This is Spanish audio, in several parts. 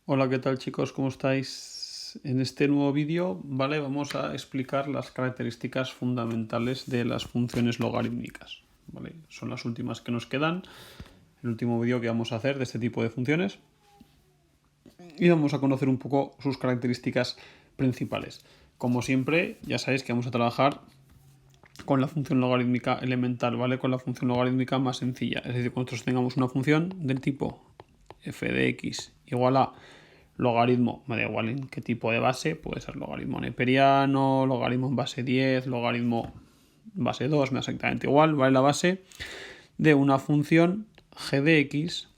Hola, ¿qué tal chicos? ¿Cómo estáis? En este nuevo vídeo, ¿vale? Vamos a explicar las características fundamentales de las funciones logarítmicas, ¿vale? Son las últimas que nos quedan, el último vídeo que vamos a hacer de este tipo de funciones. Y vamos a conocer un poco sus características principales. Como siempre, ya sabéis que vamos a trabajar con la función logarítmica elemental, ¿vale? Con la función logarítmica más sencilla. Es decir, cuando nosotros tengamos una función del tipo f de x igual a logaritmo, me da igual en qué tipo de base, puede ser logaritmo neperiano, logaritmo en base 10, logaritmo base 2, me da exactamente igual, ¿vale? La base de una función g de x,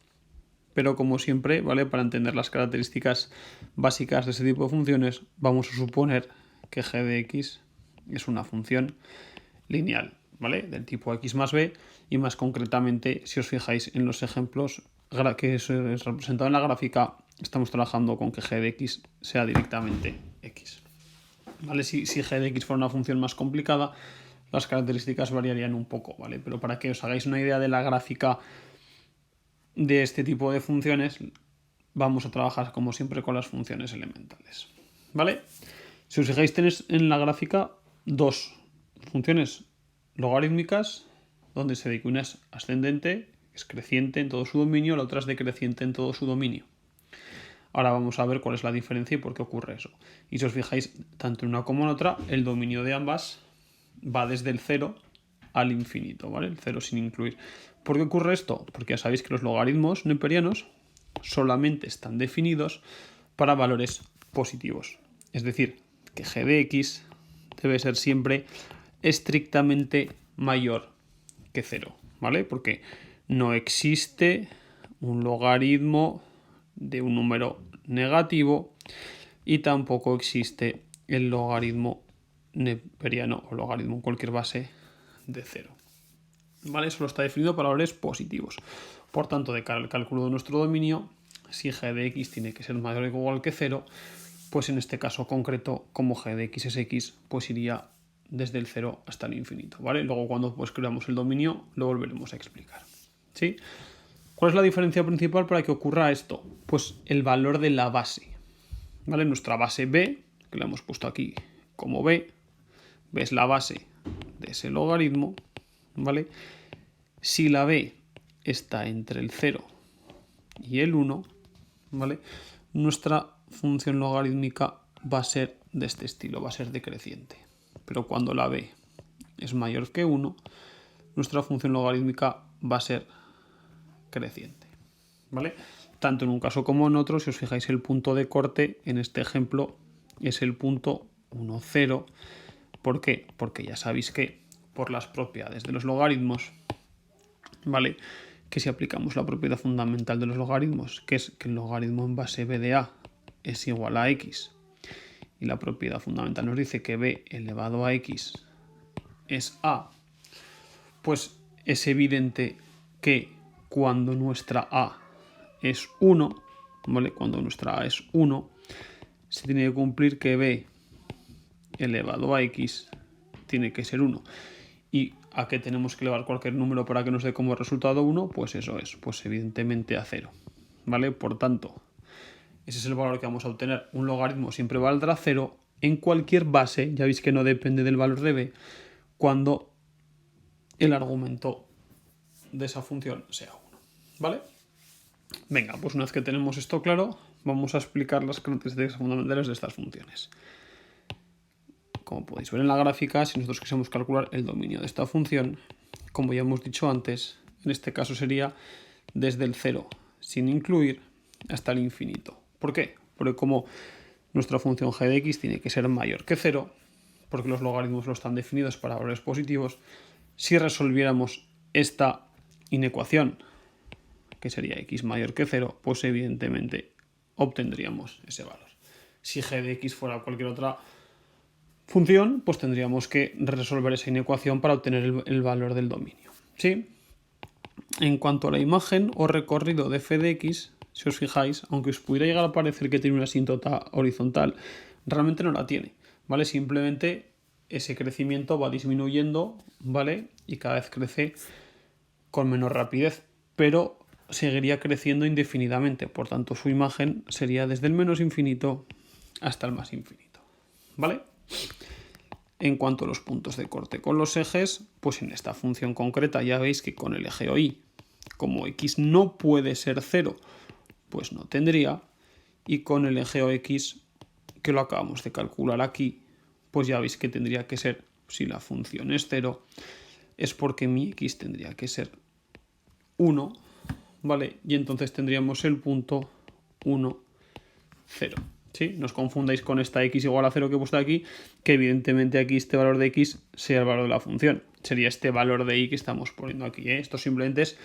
pero como siempre, ¿vale? Para entender las características básicas de este tipo de funciones, vamos a suponer que g de x es una función lineal, ¿vale? Del tipo x más b, y más concretamente, si os fijáis en los ejemplos que es representado en la gráfica, estamos trabajando con que g de x sea directamente x. ¿Vale? Si g de x fuera una función más complicada, las características variarían un poco, ¿vale? Pero para que os hagáis una idea de la gráfica de este tipo de funciones, vamos a trabajar como siempre con las funciones elementales, ¿vale? Si os fijáis, tenéis en la gráfica dos funciones logarítmicas, donde se ve que una es ascendente, es creciente en todo su dominio, la otra es decreciente en todo su dominio. Ahora vamos a ver cuál es la diferencia y por qué ocurre eso. Y si os fijáis, tanto en una como en otra, el dominio de ambas va desde el 0 al infinito, ¿vale? El 0 sin incluir. ¿Por qué ocurre esto? Porque ya sabéis que los logaritmos neperianos solamente están definidos para valores positivos. Es decir, que g de x debe ser siempre estrictamente mayor que 0, ¿vale? Porque no existe un logaritmo de un número negativo y tampoco existe el logaritmo neperiano o logaritmo en cualquier base de 0. ¿Vale? Solo está definido para valores positivos. Por tanto, de cara al cálculo de nuestro dominio, si g de x tiene que ser mayor o igual que 0, pues en este caso concreto, como g de x es x, pues iría desde el 0 hasta el infinito, ¿vale? Luego cuando pues creamos el dominio lo volveremos a explicar, ¿sí? ¿Cuál es la diferencia principal para que ocurra esto? Pues el valor de la base, ¿vale? Nuestra base b, que la hemos puesto aquí como b es la base de ese logaritmo, ¿vale? Si la b está entre el 0 y el 1, ¿vale? Nuestra función logarítmica va a ser de este estilo, va a ser decreciente. Pero cuando la b es mayor que 1, nuestra función logarítmica va a ser creciente, ¿vale? Tanto en un caso como en otro, si os fijáis, el punto de corte en este ejemplo es el punto 1, 0. ¿Por qué? Porque ya sabéis que por las propiedades de los logaritmos, ¿vale? Que si aplicamos la propiedad fundamental de los logaritmos, que es que el logaritmo en base b de a es igual a x, y la propiedad fundamental nos dice que b elevado a x es a, pues es evidente que cuando nuestra a es 1, ¿vale? Cuando nuestra a es 1, se tiene que cumplir que b elevado a x tiene que ser 1. ¿Y a qué tenemos que elevar cualquier número para que nos dé como resultado 1? Pues eso es, pues evidentemente a 0, ¿vale? Por tanto, ese es el valor que vamos a obtener. Un logaritmo siempre valdrá 0 en cualquier base, ya veis que no depende del valor de b, cuando el argumento de esa función sea 1, ¿vale? Venga, pues una vez que tenemos esto claro, vamos a explicar las características fundamentales de estas funciones. Como podéis ver en la gráfica, si nosotros quisiéramos calcular el dominio de esta función, como ya hemos dicho antes, en este caso sería desde el 0 sin incluir hasta el infinito. ¿Por qué? Porque como nuestra función g de x tiene que ser mayor que 0, porque los logaritmos no están definidos para valores positivos, si resolviéramos esta inecuación, que sería x mayor que 0, pues evidentemente obtendríamos ese valor. Si g de x fuera cualquier otra función, pues tendríamos que resolver esa inecuación para obtener el valor del dominio, ¿sí? En cuanto a la imagen o recorrido de f de x, si os fijáis, aunque os pudiera llegar a parecer que tiene una asíntota horizontal, realmente no la tiene, ¿vale? Simplemente ese crecimiento va disminuyendo, ¿vale? Y cada vez crece con menor rapidez, pero seguiría creciendo indefinidamente, por tanto su imagen sería desde el menos infinito hasta el más infinito, ¿vale? En cuanto a los puntos de corte con los ejes, pues en esta función concreta ya veis que con el eje OY, como x no puede ser 0, pues no tendría, y con el eje OX, que lo acabamos de calcular aquí, pues ya veis que tendría que ser, si la función es 0, es porque mi x tendría que ser 1, ¿vale? Y entonces tendríamos el punto 1, 0. ¿Sí? No os confundáis con esta x igual a 0 que he puesto aquí, que evidentemente aquí este valor de x sea el valor de la función. Sería este valor de y que estamos poniendo aquí, ¿eh? Esto simplemente es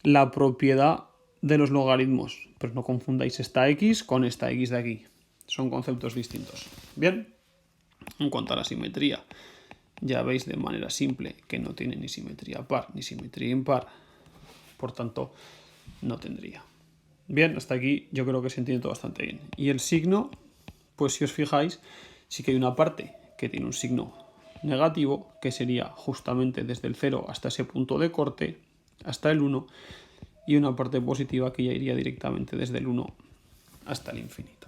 la propiedad de los logaritmos. Pero no confundáis esta x con esta x de aquí. Son conceptos distintos. Bien, en cuanto a la simetría, ya veis de manera simple que no tiene ni simetría par ni simetría impar. Por tanto, no tendría. Bien, hasta aquí yo creo que se entiende todo bastante bien. Y el signo, pues si os fijáis, sí que hay una parte que tiene un signo negativo, que sería justamente desde el 0 hasta ese punto de corte, hasta el 1, y una parte positiva que ya iría directamente desde el 1 hasta el infinito.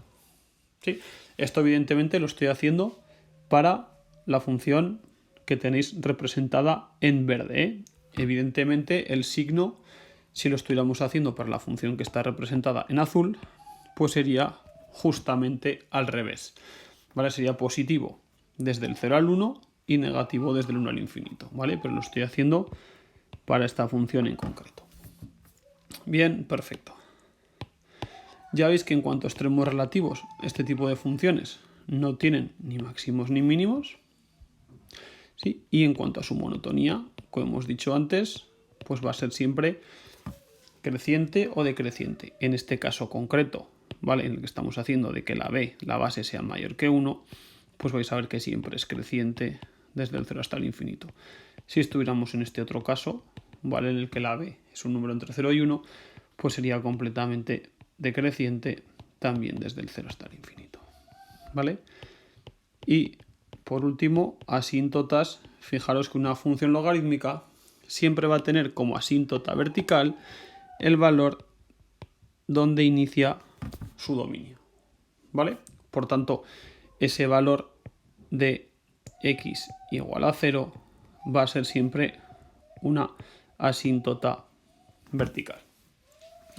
¿Sí? Esto evidentemente lo estoy haciendo para la función que tenéis representada en verde, ¿eh? Evidentemente el signo, si lo estuviéramos haciendo para la función que está representada en azul, pues sería justamente al revés, ¿vale? Sería positivo desde el 0 al 1 y negativo desde el 1 al infinito, ¿vale? Pero lo estoy haciendo para esta función en concreto. Bien, perfecto. Ya veis que en cuanto a extremos relativos, este tipo de funciones no tienen ni máximos ni mínimos. ¿Sí? Y en cuanto a su monotonía, como hemos dicho antes, pues va a ser siempre creciente o decreciente. En este caso concreto, ¿vale? En el que estamos haciendo de que la b, la base, sea mayor que 1, pues vais a ver que siempre es creciente desde el 0 hasta el infinito. Si estuviéramos en este otro caso, ¿vale? En el que la b es un número entre 0 y 1, pues sería completamente decreciente también desde el 0 hasta el infinito, ¿vale? Y por último, asíntotas. Fijaros que una función logarítmica siempre va a tener como asíntota vertical el valor donde inicia su dominio, ¿vale? Por tanto, ese valor de x igual a 0 va a ser siempre una asíntota vertical.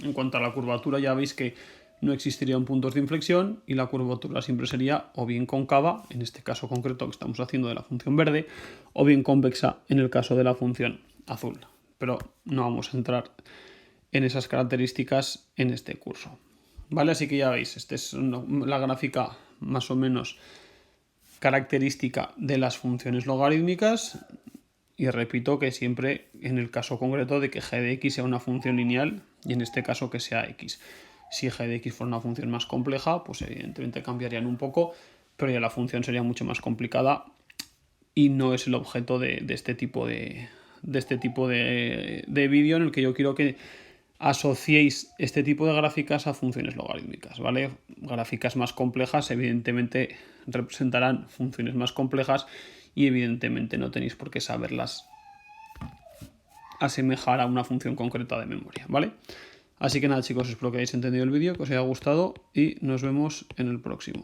En cuanto a la curvatura, ya veis que no existirían puntos de inflexión y la curvatura siempre sería o bien cóncava, en este caso concreto que estamos haciendo de la función verde, o bien convexa en el caso de la función azul. Pero no vamos a entrar en esas características en este curso, ¿vale? Así que ya veis, esta es la gráfica más o menos característica de las funciones logarítmicas. Y repito que siempre en el caso concreto de que g de x sea una función lineal y en este caso que sea x. Si g de x fuera una función más compleja, pues evidentemente cambiarían un poco, pero ya la función sería mucho más complicada y no es el objeto de este tipo de vídeo, en el que yo quiero que asociéis este tipo de gráficas a funciones logarítmicas, ¿vale? Gráficas más complejas evidentemente representarán funciones más complejas y evidentemente no tenéis por qué saberlas asemejar a una función concreta de memoria, ¿vale? Así que nada, chicos, espero que hayáis entendido el vídeo, que os haya gustado y nos vemos en el próximo.